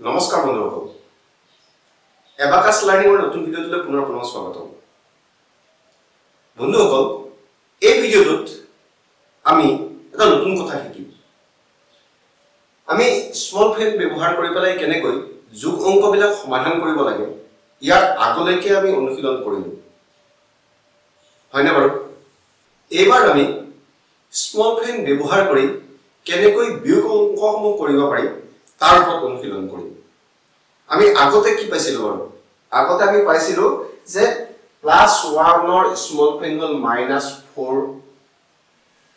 নমস্কাৰ বন্ধুসকল এবাকাছ লাৰ্ণিংৰ নতুন ভিডিঅ'টোলৈ পুনৰ স্বাগতম বন্ধুসকল এই ভিডিঅ'টোত আমি এটা নতুন কথা শিকিম আমি স্মল ফ্ৰেণ্ড ব্যৱহাৰ কৰি পেলাই কেনেকৈ যোগ অংকবিলাক সমাধান কৰিব লাগে ইয়াৰ আগলৈকে আমি অনুশীলন কৰিলো হয়নে বাৰু এবাৰ আমি স্মল ফ্ৰেণ্ড ব্যৱহাৰ কৰি কেনেকৈ বিয়োগ অংকসমূহ কৰিব পাৰি তাৰ ওপৰত অনুশীলন কৰিম আমি আগতে কি পাইছিলো বাৰু আগতে আমি পাইছিলো যে +1 ৰ স্মল ফ্ৰেণ্ড হল -4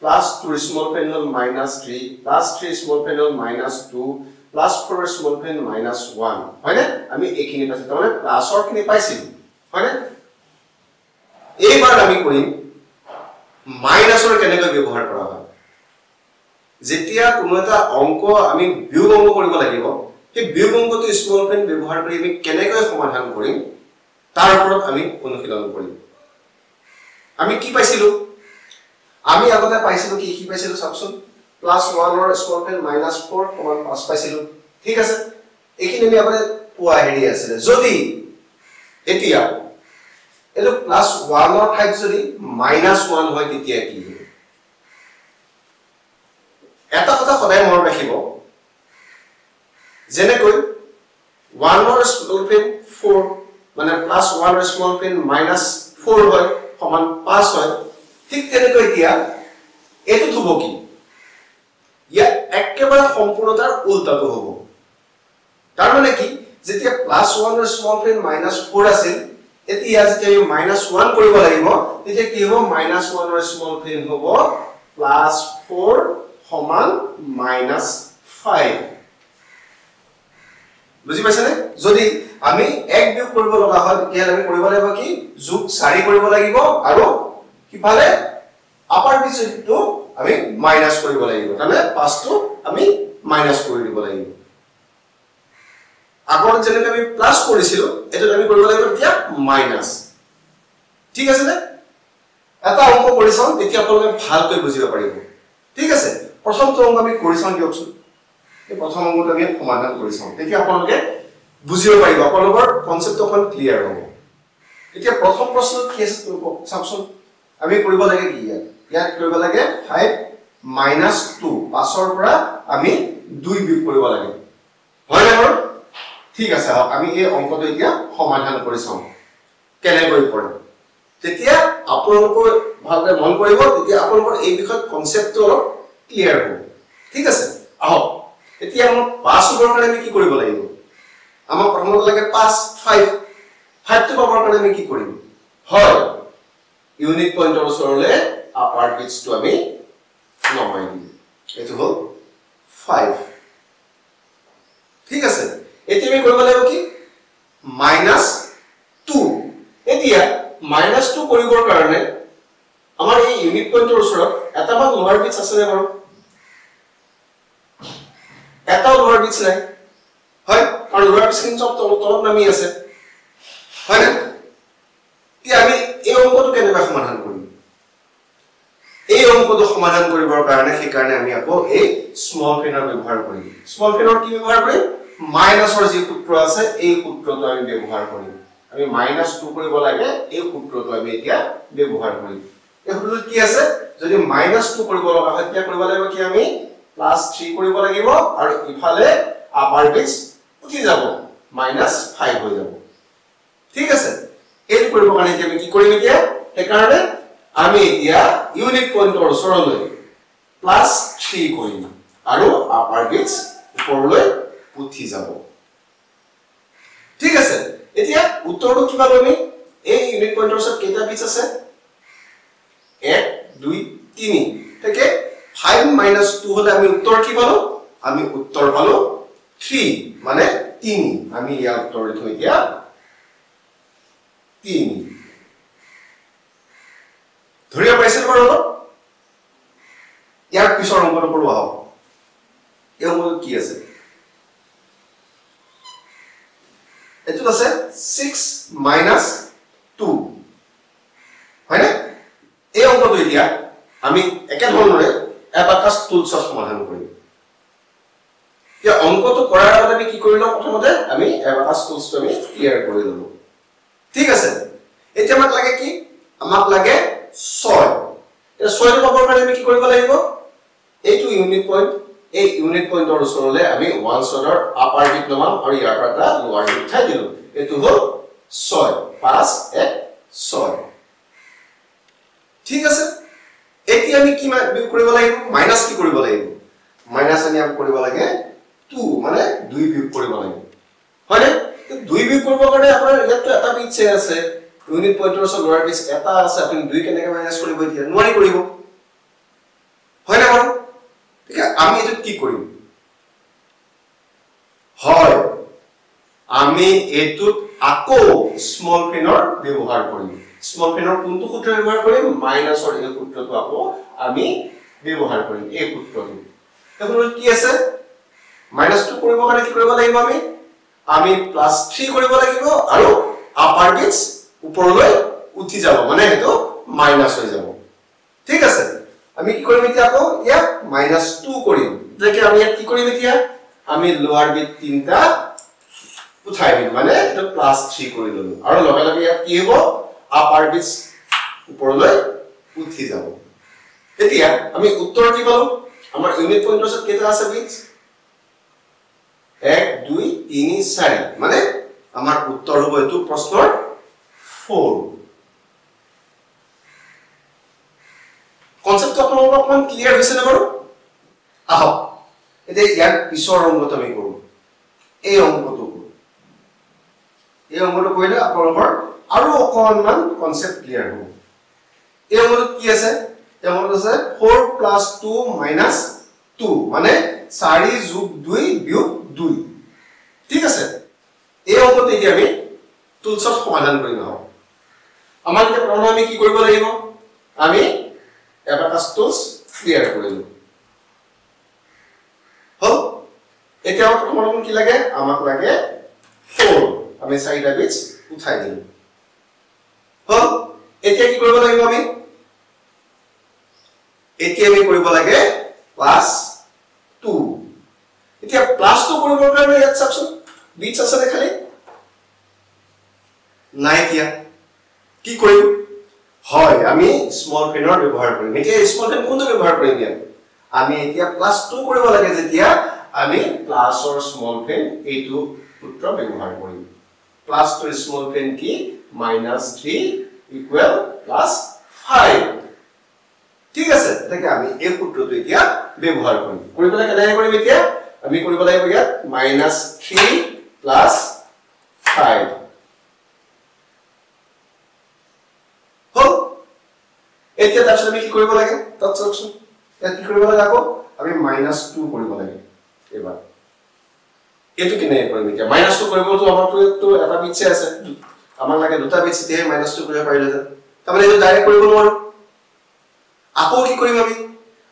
+2 স্মল ফ্ৰেণ্ড হল -3 +3 স্মল ফ্ৰেণ্ড হল -2 +4 স্মল ফ্ৰেণ্ড -1 হয়নে আমি এইখিনি পাইছিলো মানে প্লাছৰ খিনি পাইছিলো হয়নে এইবাৰ আমি কৰিম মাইনাছৰ কেনেকৈ ব্যৱহাৰ কৰা হয় যেতিয়া কোনো এটা অংক আমি বিয়োগ অংক কৰিব লাগিব সেই বিয়োগ অংকটো স্মল ফ্ৰেণ্ড ব্যৱহাৰ কৰি আমি কেনেকৈ সমাধান কৰিম তাৰ ওপৰত আমি অনুশীলন কৰিম আমি কি পাইছিলো আমি আগতে পাইছিলো কি পাইছিলো চাওকচোন +1 ৰ স্মল ফ্ৰেণ্ড -4 সমান 5 পাইছিলো ঠিক আছে এইখিনি আমি আগতে পোৱা হেৰি আছিল যদি এতিয়া এলো +1 ৰ ঠাইত যদি -1 হয় তেতিয়া কি হ'ব এটা কথা সদায় মনত ৰাখিব যেনেকৈ 1 ৰ স্মল ফ্ৰেণ্ড 4 মানে +1 ৰ স্মল ফ্ৰেণ্ড -4 হয় সমান 5 হয় ঠিক তেনেকৈ এতিয়া এটো হ'ব কি ইয়া একেবাৰে সম্পূৰ্ণতাৰ উল্টাটো হ'ব তাৰ মানে কি যেতিয়া +1 ৰ স্মল ফ্ৰেণ্ড -4 আছিল এতিয়া যেতিয়া -1 কৰিব লাগিব তেতিয়া কি হ'ব -1 ৰ স্মল ফ্ৰেণ্ড হ'ব +4 সমান -5 বুজি পাইছানে যদি আমি এক বিয়োগ কৰিব লগা হয় তেতিয়া আমি কৰিব লাগিব কি যোগ 4 কৰিব লাগিব আৰু কিফালে আপাৰ বিজটো আমি মাইনাস কৰিব লাগিব মানে 5 টো আমি মাইনাস কৰি দিব লাগিব আগৰ যেনেকৈ আমি প্লাস কৰিছিলো এটা আমি কৰিব লাগিব এতিয়া মাইনাস ঠিক আছে নে এটা অংক কৰি চাও তেতিয়া আপোনালোকে ভালকৈ বুজিব পাৰিব ঠিক আছে প্ৰথমটো অংক আমি কৰি চাও দিয়কচোন এই প্ৰথম অংকটো আমি সমাধান কৰি চাও তেতিয়া আপোনালোকে বুজিব পাৰিব আপোনালোকৰ কনসেপ্ট অকন ক্লিয়াৰ হ'ব এতিয়া প্ৰথম প্ৰশ্ন কি আছে চাওকচোন আমি কৰিব লাগে কি ইয়াত কৰিব লাগে 5 -2 5 ৰ পৰা আমি 2 বিয়োগ কৰিব লাগে হয় না ঠিক আছে আমি এই অংকটো এতিয়া সমাধান কৰি চাও কেনেকৈ কৰে তেতিয়া আপোনালোকৰ ভালকৈ মন কৰিব তেতিয়া আপোনালোকৰ এই বিষয়ত কনসেপ্টটো অলপ ক্লিয়াৰ হ'ব ঠিক আছে আহক এতিয়া আমি 5 ৰ কাৰণে আমি কি কৰিব লাগিব আমাক প্ৰথমতে লাগে 5 টো পাবৰ কাৰণে আমি কি কৰিম হয় ইউনিট পইণ্টৰ ওচৰলে আপাৰ বিটটো আমি নমাই দিম এটো হ'ল 5 ঠিক আছে এতিয়া আমি কৰিব লাগিব কি -2 এতিয়া -2 কৰিবৰ কাৰণে আমাৰ এই ইউনিট পইণ্টৰ ওচৰত এটা বা লোৱাৰ বিটছ আছে নে বাৰু এটা লোৱাৰ বিটছ নাই হয় আৰু লোৱাৰ বিটছ কিন্তু তলত নামি আছে হয় না কি আমি এই অংকটো কেনেকৈ সমাধান কৰিম এই অংকটো সমাধান কৰিবৰ কাৰণে সেই কাৰণে আমি আকৌ এই স্মল ফ্ৰেণ্ডৰ ব্যৱহাৰ কৰিম স্মল ফ্ৰেণ্ডৰ কি ব্যৱহাৰ কৰিম মাইনাসৰ যি সূত্ৰ আছে এই সূত্ৰটো আমি ব্যৱহাৰ কৰিম আমি -2 কৰিব লাগে এই সূত্ৰটো আমি এতিয়া ব্যৱহাৰ কৰিম এই সূত্ৰটো কি আছে যদি -2 কৰিব লগা হয় তেতিয়া কৰিব লাগিব কি আমি +3 কৰিব লাগিব আৰু ইফালে আপাৰ বিটছ উঠি যাব -5 হৈ যাব ঠিক আছে এই কৰিব কাৰণে আমি কি কৰিম এতিয়া সেই কাৰণে আমি এতিয়া ইউনিট পইণ্টৰ ওচৰলৈ +3 কৰিম আৰু আপাৰ বিটছ ওপৰলৈ উঠি যাব ঠিক আছে এতিয়া উত্তৰটো কি পালো আমি এই ইউনিট পইণ্টৰ ওচৰত কেইটা বিটছ আছে 1 2 3 ঠিক আছে 5 - 2 হলে আমি উত্তৰ কি পালো আমি উত্তৰ পালো 3 মানে 3 আমি ইয়াৰ উত্তৰ লিখো এতিয়া 3 ধৰিব পাইছে বাৰু ইয়াৰ পিছৰ অংকটো পঢ়োৱা হ'ব এই অংকটো কি আছে এটো আছে 6 - 2 হয় না এই অংকটো এতিয়া আমি একে ধৰণৰে এবাকাছ টুলছত সমাধান কৰিম যে অঙ্কটো কৰাৰ আগতে আমি কি কৰিলো প্ৰথমতে আমি এবাকাস টুলসটো আমি ক্লিয়াৰ কৰি ললো ঠিক আছে এতিয়া আমাক লাগে কি আমাক লাগে 6 এই 6 টো পাবৰ কাৰণে আমি কি কৰিব লাগিব এইটো ইউনিট পইণ্ট এই ইউনিট পইণ্টৰ ওচৰলৈ আমি 1 শটৰ আপাৰ বিট লমাম আৰু ইয়াৰ পৰা লোৱাৰ বিট ঠাই দিলো এটো হল 6 5 1 6 ঠিক আছে এতিয়া আমি কি কৰিব লাগিব মাইনাস কি কৰিব লাগিব মাইনাস আমি আপ কৰিব লাগে 2 মানে 2 বিয়োগ কৰিব লাগে হয়নে 2 বিয়োগ কৰিব কাৰণে আপোনাৰ ইয়াত এটা বিট আছে ইউনিট পইণ্টৰ ওচৰত লোৱাৰ বিট এটা আছে আপুনি 2 কেনেকৈ মাইনাস কৰিব এতিয়া নোৱাৰি কৰিব হয় না বাৰু ঠিক আছে আমি এটো কি কৰিম হয় আমি এটো আকৌ স্মল ফিনৰ ব্যৱহাৰ কৰিম স্মল ফিনৰ কোনটো সূত্ৰ ব্যৱহাৰ কৰিম মাইনাসৰ এই সূত্ৰটো আকৌ আমি ব্যৱহাৰ কৰিম এই সূত্ৰটো এখন কি আছে -2 কৰিব কাৰণে কি কৰিব লাগিব আমি +3 কৰিব লাগিব আৰু আপাৰ বিটস ওপৰলৈ উঠি যাব মানে হেতু মাইনাস হৈ যাব ঠিক আছে আমি কি কৰিম এতিয়া আকৌ ইয়া -2 কৰিম দেখি আমি ইয়াত কি কৰিম এতিয়া আমি লোৱাৰ বিট তিনটা উঠাই দিম মানে এটা +3 কৰি ললো আৰু লগে লগে ইয়াত কি হ'ব আপাৰ বিটস ওপৰলৈ উঠি যাব এতিয়া আমি উত্তৰ কি পালো আমাৰ ইউনিট পইণ্টৰ ওচৰত কেইটা আছে বিটস 1 2 3 4 মানে আমাৰ উত্তৰ হ'ব এটো প্ৰশ্নৰ 4 কনসেপ্টটো আপোনালোকৰ অকমান ক্লিয়াৰ হৈছে নে বাৰু আহক এতিয়া ইয়াৰ পিছৰ অংকটো আমি কৰো এই অংকটো কৰিলে আপোনালোকৰ আৰু অকনমান কনসেপ্ট ক্লিয়াৰ হ'ব এই অংকটো কি আছে এই অংকটো আছে 4 + 2 - 2 মানে 4 + 2 বিয়োগ 2 ঠিক আছে এই অংকটো এতিয়া আমি টুলছত সমাধান কৰি লওঁ আমাৰ এতিয়া প্ৰথমে আমি কি কৰিব লাগিব আমি এবাকাস টুলস ক্লিয়াৰ কৰিলো হল এতিয়া প্ৰথমে কি লাগে আমাক লাগে 4 আমি 4টা বিটস উঠাই দিলো হল এতিয়া কি কৰিব লাগিব আমি এতিয়া আমি কৰিব লাগে +2 এতিয়া +2 কৰিবৰ কাৰণে ইয়াত চাওকচোন বিটস আছে নে খালি নাই দিয়া কি কৰিম হয় আমি স্মল ফিনৰ ব্যৱহাৰ কৰিম এতিয়া স্মল ফিন কোনটো ব্যৱহাৰ কৰিম ইয়াত আমি এতিয়া +2 কৰিব লাগে যেতিয়া আমি প্লাসৰ স্মল ফিন এইটো সূত্ৰ ব্যৱহাৰ কৰিম +2 স্মল ফিন কি -3 = +5 ঠিক আছে তাকে আমি এই সূত্ৰটো এতিয়া ব্যৱহাৰ কৰিম কৰিবলে কেনে কৰিম এতিয়া আমি কৰিব লাগিব ইয়াত -3 + 5 হল এতিয়া তাৰপিছত আমি কি কৰিব লাগে তাত চাওকচোন ইয়াত কি কৰিব লাগে আকৌ আমি -2 কৰিব লাগে এবাৰ এটো কেনে কৰিম এতিয়া -2 কৰিবটো আমাৰটো এটা বিটছে আছে আমাৰ লাগে দুটা বিটছ দিয়ে -2 কৰিব পাৰিলে তাৰ মানে এটো ডাইৰেক্ট কৰিব নোৱাৰো আকৌ কি কৰিম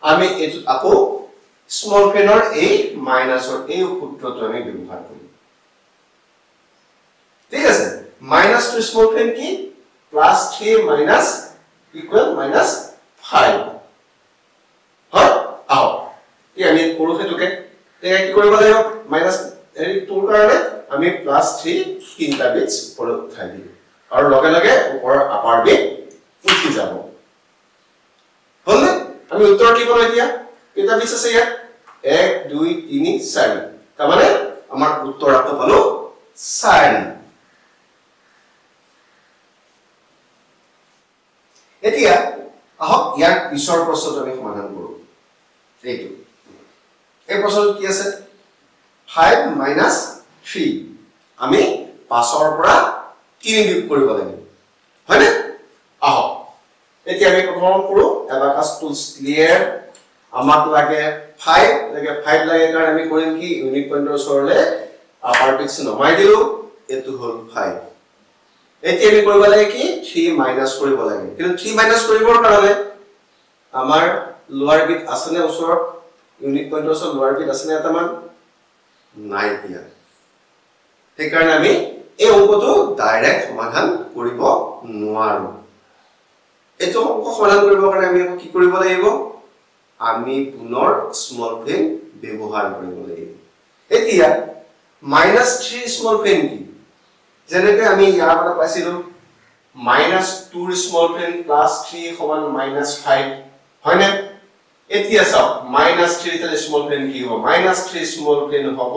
আমি এটো আকৌ স্মল ফিনৰ এই মাইনাসৰ এই সূত্ৰটো আমি ব্যৱহাৰ কৰিম ঠিক আছে -2 স্মল ফিন কি +3 - -5 হয় আও এই আমি কৰো হেতুকে এতিয়া কি কৰিব লাগিব -2 কাৰণে আমি +3 তিনটা বিটস ওপৰত উঠাই দিম আৰু লগে লগে ওপৰৰ আপাৰ বিট উঠি যাব হল না আমি উত্তৰ কি পালো এতিয়া কেইটা বিটস আছে ইয়াত 1 2 3 4 তাৰ মানে আমাৰ উত্তৰ আকৌ পালো 4 এতিয়া আহক ইয়াৰ পিছৰ প্ৰশ্নটো আমি সমাধান কৰো এইটো এই প্ৰশ্নটো কি আছে 5 - 3 আমি 5ৰ পৰা 3 বিয়োগ কৰিব লাগে হয়নে আহক এতিয়া আমি প্ৰথম কৰো এবাকাস টুলস ক্লিয়াৰ আমাক লাগে 5 লাগে কাৰণ আমি কৰিম কি ইউনিট পইণ্টৰ ওচৰলৈ আপাৰ বিটস নমাই দিলো এটো হল 5 এতিয়া আমি কৰিব লাগে কি 3 মাইনাস কৰিব লাগে কিন্তু 3 মাইনাস কৰিবৰ কাৰণে আমাৰ লোৱাৰ বিট আছে নে ওচৰত ইউনিট পইণ্টৰ ওচৰত লোৱাৰ বিট আছে নে এটা মান নাই দিয়া সেই কাৰণে আমি এই অংকটো ডাইৰেক্ট সমাধান কৰিব নোৱাৰো এটো অংক সমাধান কৰিবৰ কাৰণে আমি কি কৰিব লাগিব আমি পুনৰ স্মল ফিন ব্যৱহাৰ কৰিব লাগিব এতিয়া -3 স্মল পেন কি যেনেকে আমি ইয়াৰ পৰা পাইছিলো -2 স্মল পেন +3 সমান -5 হয় না এতিয়া চাও -3 তে স্মল পেন কি হ'ব -3 স্মল পেন হ'ব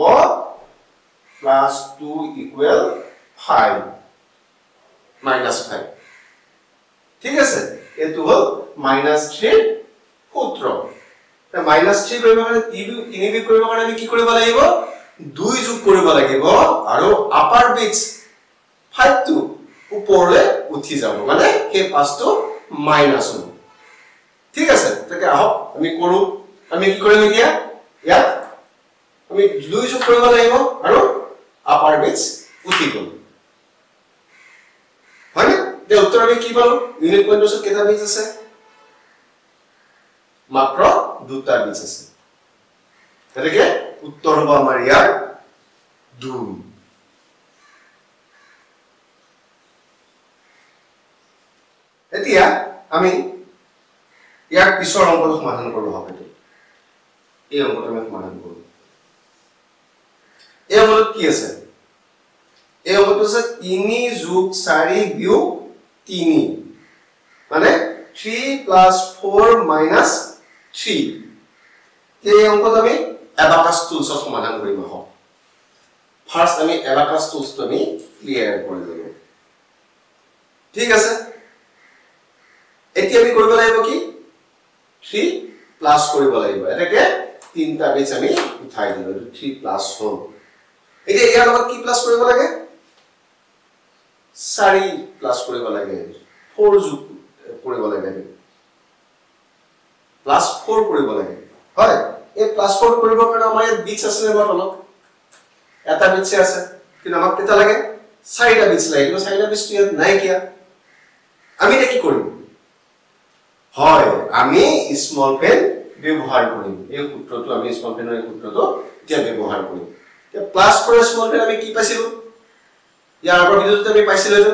+2 = 5 -5 ঠিক আছে এটো হল -3 সূত্ৰ -3 কৰিব কাৰণে 3 বিয়োগ কৰিব কাৰণে আমি কি কৰিব লাগিব 2 যোগ কৰিব লাগিব আৰু আপাৰ বিটস 5 টো ওপৰলে উঠি যাব মানে সেই পাঁচটো মাইনাস হ'ব ঠিক আছে তাকে আহক আমি কৰো আমি কি কৰিম এতিয়া ইয়াত আমি 2 যোগ কৰিব লাগিব আৰু আপাৰ বিটস উঠি গ'ল হয় তে উত্তৰ আমি কি পালো ইউনিট পইণ্টছত কেইটা বিটস আছে মাত্ৰ দুটা বিটস আছে এটাকে উত্তৰ হ'ব আমাৰ ইয়াৰ 2 এতিয়া আমি ইয়াৰ পিছৰ অংকটো সমাধান কৰিব হ'ব এই অংকটো আমি সমাধান কৰো এই অংকটো কি আছে এই অংকটো আছে 3 যোগ 4 বিয়োগ 3 মানে 3 + 4 - 3 এই অংকটো আমি এবাকাস টুলছত সমাধান কৰিব হ'ব ফাৰ্স্ট আমি এবাকাস টুলছটো আমি ক্লিয়াৰ কৰি ললো ঠিক আছে এতিয়া আমি কৰিব লাগিব কি 3 প্লাস কৰিব লাগিব এটাকে তিনটা বিটস আমি উঠাই দিলো 3 প্লাস হ'ল এতিয়া ইয়াৰ লগত কি প্লাস কৰিব লাগে 4 প্লাস কৰিব লাগে 4 যোগ কৰিব লাগে প্লাস 4 কৰিব লাগে হয় এই প্লাস 4 কৰিব কাৰণে আমাৰ ইয়াত বিটস আছে নে বটলত এটা বিটস আছে কিন্তু আমাক কেটা লাগে 4টা বিটস লাগে কিন্তু 4টা বিটস ইয়াত নাই কিয়া আমি এটা কি কৰিম হয় আমি স্মল পেন ব্যৱহাৰ কৰিম এই সূত্ৰটো আমি স্মল পেনৰ এই সূত্ৰটো এতিয়া ব্যৱহাৰ কৰিম তে প্লাস 4 স্মল পেন আমি কি পাইছিলো ইয়াৰ আগৰ ভিডিওতে আমি পাইছিলো যে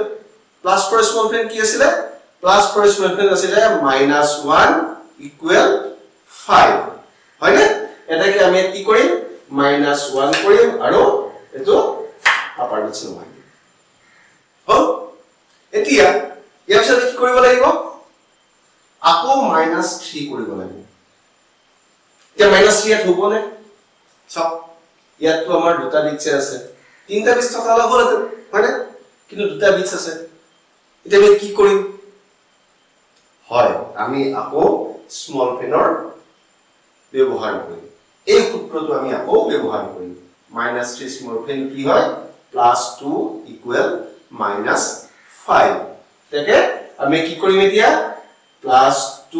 প্লাস 4 স্মল পেন কি আছিল প্লাস 4 স্মল পেন আছিল -1 = 5 হয়নে এটাকে আমি কি কৰিম -1 কৰিম আৰু এটো আপাৰ বিটস লগাই দিম হল এতিয়া ইয়াৰ পিছত কি কৰিব লাগিব আকৌ -3 কৰিব লাগিব এতিয়া -3 ইয়াত হ'ব নে সব ইয়াত তো আমাৰ দুটা বিটস আছে তিনটা বিটস থকা হল মানে কিন্তু দুটা বিটস আছে এতিয়া আমি কি কৰিম হয় আমি আকৌ স্মল পেনৰ ব্যৱহাৰ কৰিম এই সূত্ৰটো আমি আকৌ ব্যৱহাৰ কৰিম -3 স্মল পেন কি হয় +2 = -5 তাকে আমি কি কৰিম এতিয়া +2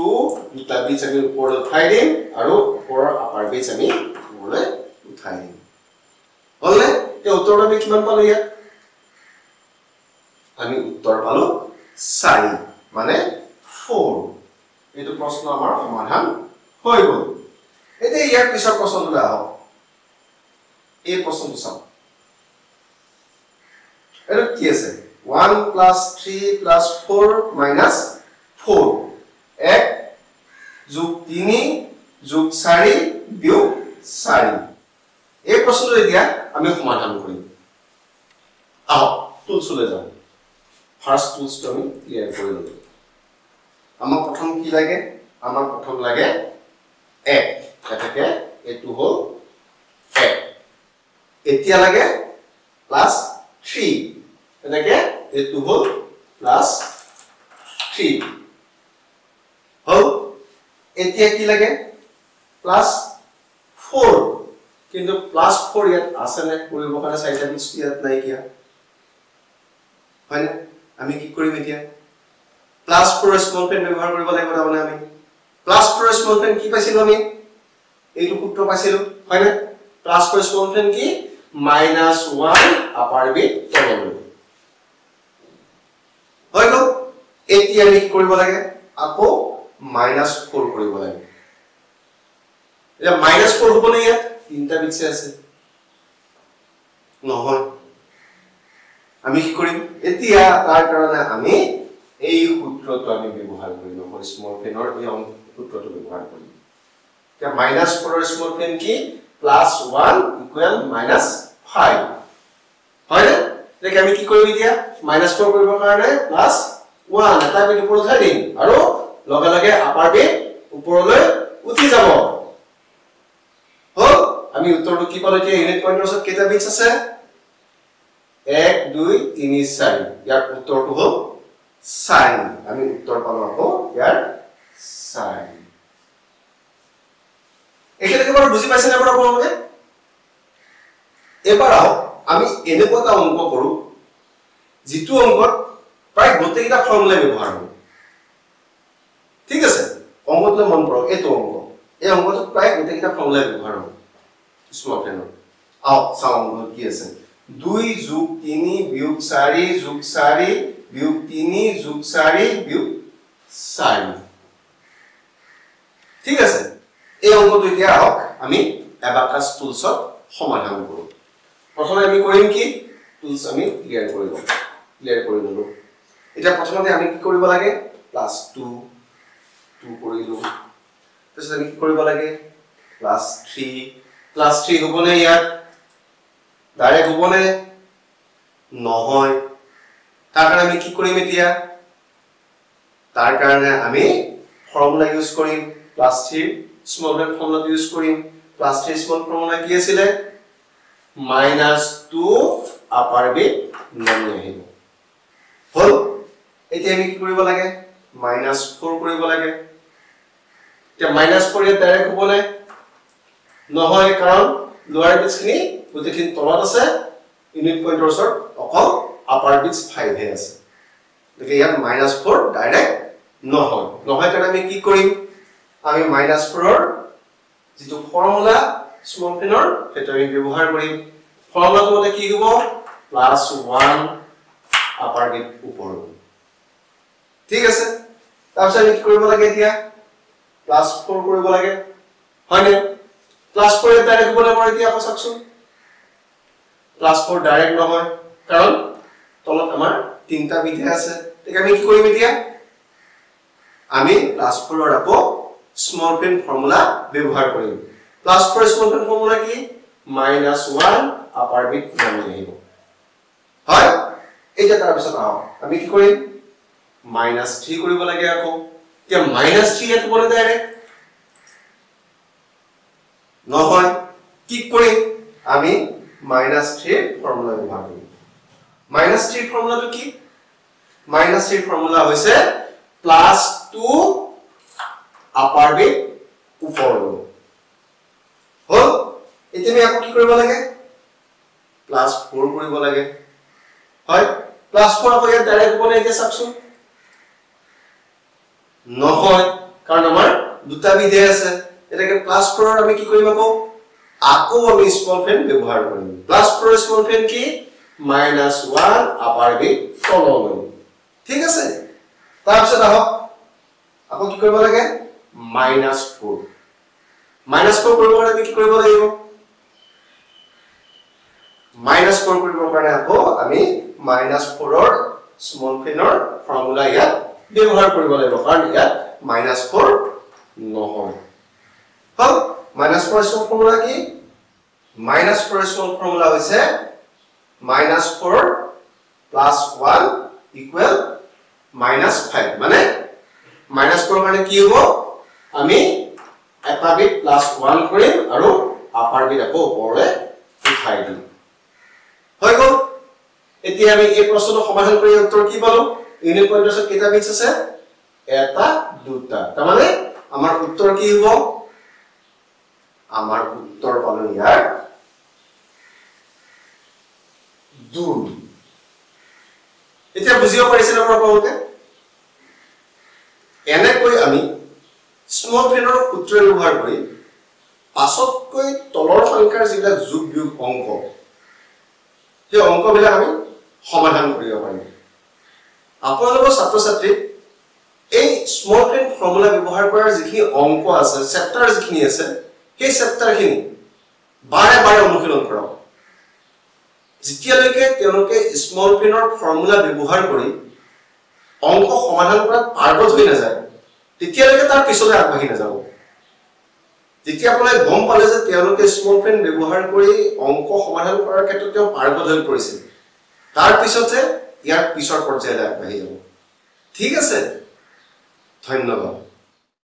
দুটা বিটস আমি ওপৰলৈ উঠাই দিম আৰু ওপৰৰ আপাৰ বিটস আমি ওপৰলৈ উঠাই দিম হলনে তে উত্তৰ আমি কিমান পালো ইয়াত আমি উত্তৰ পালো 4 মানে 4 এইটো প্ৰশ্ন আমাৰ সমাধান হৈ গল এতিয়া ইয়াৰ পিছৰ প্ৰশ্নটো আহক এই প্ৰশ্নটো চাও এটো কি আছে 1 + 3 + 4 - 4 1 যোগ 3 যোগ 4 বিয়োগ 4 এই প্ৰশ্নটো এতিয়া আমি সমাধান কৰিম আহক টুলছলৈ যাও ফাৰ্স্ট টুলছটো আমি ক্লিয়াৰ কৰি ললো আমাক প্ৰথম কি লাগে আমাক প্ৰথম লাগে 1 এটাকে এটো হল 1 এতিয়া লাগে +3 এটাকে এটো হল +3 হল এতিয়া কি লাগে +4 কিন্তু +4 ইয়াত আছে না কৰিব কাৰণে 4টা বিটস ইয়াত নাই কিয়া হয়নে আমি কি কৰিম এতিয়া +4 স্মল পেন ব্যৱহাৰ কৰিব লাগিব তাৰমানে আমি +4 স্মল পেন কি পাইছিলো আমি এইটো সূত্ৰ পাইছিলো হয়নে +4 স্মল পেন কি -1 আপাৰ বিট তললৈ হৈ গল এতিয়া আমি কি কৰিব লাগে আকৌ -4 কৰিব লাগে এটা -4 হ'ব নে ইয়াত তিনটা বিটস আছে নহয় আমি কি কৰিম এতিয়া তাৰ কাৰণে আমি এই সূত্ৰটো আমি ব্যৱহাৰ কৰিম স্মল পেনৰ এই সূত্ৰটো ব্যৱহাৰ কৰিম এতিয়া -4 স্মল পেন কি প্লাস 1 ইকুয়াল মাইনাস 5 হয় না দেখে আমি কি কৰিম এতিয়া মাইনাস 4 কৰিবৰ কাৰণে প্লাস 1 এটা বিট ওপৰত উঠাই দিম আৰু লগে লগে আপাৰ বিট ওপৰলৈ উঠি যাব হল আমি উত্তৰটো কি পালো এতিয়া ইউনিট পইণ্টৰ ওচৰত কেইটা বিটছ আছে 1 2 3 4 ইয়াৰ উত্তৰটো হ'ল sin আমি উত্তৰ পালো আকৌ ইয়াৰ sin একেলগে বাৰু বুজি পাইছে না বাৰু আপোনালোকে এবাৰ আমি এনেকুৱা এটা অংক কৰো যিটো অংকত প্ৰায় গোটেইটা ফৰ্মুলা ব্যৱহাৰ হয় ঠিক আছে অংকটো মন কৰক এইটো অংক এই অংকটো প্ৰায় গোটেইটা ফৰ্মুলা ব্যৱহাৰ হয় স্মল ফেনৰ চাও অংক কি আছে 2 যোগ 3 বিয়োগ 4 যোগ 4 বিয়োগ 3 যোগ 4 বিয়োগ 4 ঠিক আছে এই অংকটো এতিয়া আমি এবাকাস টুলছত সমাধান কৰো প্ৰথমে আমি কৰিম কি টুলস আমি ক্লিয়াৰ কৰি ললো এটা প্ৰথমতে আমি কি কৰিব লাগে প্লাস 2 কৰিলো তাৰপিছত আমি কি কৰিব লাগে প্লাস 3 হ'বনে ইয়াত ডাইৰেক্ট হ'বনে নহয় তাৰ কাৰণে আমি কি কৰিম এতিয়া তাৰ কাৰণে আমি ফৰ্মুলা ইউজ কৰিম plus 3 small bracket formula use কৰিম প্লাস 3 স্মল ফৰ্মুলা কি আছিল -2 আপাৰ বিট নামি আহিব হল এতিয়া আমি কি কৰিব লাগে -4 কৰিব লাগে এতিয়া -4 ইয়াত ডাইৰেক্ট হ'বনে নহয় কাৰণ লোৱাৰ বিটছখিনি গোটেইখিনি তলত আছে ইউনিট পইণ্টৰ ওচৰত অকল আপাৰ বিটছ 5 হে আছে গতিকে ইয়াত -4 ডাইৰেক্ট নহয় কাৰণে আমি কি কৰিম আমি -4 ৰ যেটো ফৰ্মুলা স্মল ফেনৰ সেইটো আমি ব্যৱহাৰ কৰিম ফৰ্মুলাটো মতে কি হ'ব +1 আপাৰ বিট ওপৰ ঠিক আছে তাৰপিছত আমি কি কৰিব লাগে এতিয়া +4 কৰিব লাগে হয়নে +4 এ ডাইৰেক্ট হ'ব না এতিয়া আকৌ চাওকচোন +4 ডাইৰেক্ট নহয় কাৰণ তলত আমাৰ তিনটা বিধে আছে ঠিক আমি কি কৰিম এতিয়া আমি +4 ৰ আকৌ স্মল পেন ফৰ্মুলা ব্যৱহাৰ কৰিম +4 স্মল পেন ফৰ্মুলা কি -1 আপাৰ বিট নামি আহিব হয় এটা তাৰ পিছত আমি কি কৰিম -3 কৰিব লাগে আকৌ এতিয়া -3 এত বলে ডাইৰেক্ট নহয় কি কৰিম আমি -3 ফৰ্মুলা ব্যৱহাৰ কৰিম -3 ফৰ্মুলাটো কি -3 ফৰ্মুলা হৈছে +2 আপাৰ বিট ওপৰলৈ হল এতিয়া আমি আকৌ কি কৰিব লাগে +4 কৰিব লাগে হয় +4 আকৌ ইয়াত ডাইৰেক্ট হ'ব নে এতিয়া চাওকচোন নহয় কাৰণ আমাৰ দুটা বিধে আছে এটাকে +4 ৰ আমি কি কৰিম আকৌ আমি স্মল ফেন ব্যৱহাৰ কৰিম +4 স্মল ফেন কি -1 আপাৰ বিট তললৈ ঠিক আছে তাৰপিছত আকৌ কি কৰিব লাগে -4 কৰিবৰ কাৰণে আমি কি কৰিব লাগিব -4 কৰিবৰ কাৰণে আকৌ আমি -4 ৰ স্মল ফেনৰ ফৰ্মুলা ইয়াত ব্যৱহাৰ কৰিব লাগিব কাৰণ ইয়াত -4 নহয় হল -4 স্মল ফৰ্মুলা কি -4 স্মল ফৰ্মুলা হৈছে -4 +1 ইকুৱেল -5 মানে -4 কাৰণে কি হ'ব আমি এটা বিট +1 কৰিম আৰু আপাৰ বিট আকৌ ওপৰলৈ উঠাই দিম হৈ গ'ল এতিয়া আমি এই প্ৰশ্নটো সমাধান কৰি উত্তৰ কি পালো ইউনিট পইণ্টৰ ওচৰত কেইটা বিটছ আছে এটা দুটা তাৰ মানে আমাৰ উত্তৰ কি হ'ব আমাৰ উত্তৰ পালো ইয়াৰ 2 এতিয়া বুজিব পাৰিছে না আপোনালোকে এনেকৈ আমি স্মল ফেনৰ সূত্ৰ ব্যৱহাৰ কৰি পাছতকৈ তলৰ সংখ্যাৰ যিবিলাক যোগ বিয়োগ অংক সেই অংকবিলাক আমি সমাধান কৰিব পাৰিম আপোনালোকৰ ছাত্ৰ ছাত্ৰী এই স্মল ফেন ফৰ্মুলা ব্যৱহাৰ কৰাৰ যিখিনি অংক আছে চেপ্টাৰ যিখিনি আছে সেই চেপ্টাৰখিনি বাৰে বাৰে অনুশীলন কৰক যেতিয়ালৈকে তেওঁলোকে স্মল ফেনৰ ফৰ্মুলা ব্যৱহাৰ কৰি অংক সমাধান কৰাত পাৰ্গত হৈ নাযায় তেতিয়ালৈকে তাৰ পিছলৈ আগবাঢ়ি নাযাব যেতিয়া আপোনালোকে গম পালে যে তেওঁলোকে স্মল পেন ব্যৱহাৰ কৰি অংক সমাধান কৰাৰ ক্ষেত্ৰত তেওঁ পাৰ্গত হৈ পৰিছিল তাৰ পিছতে ইয়াৰ পিছৰ পৰ্যায়লৈ আগবাঢ়ি যাব ঠিক আছে ধন্যবাদ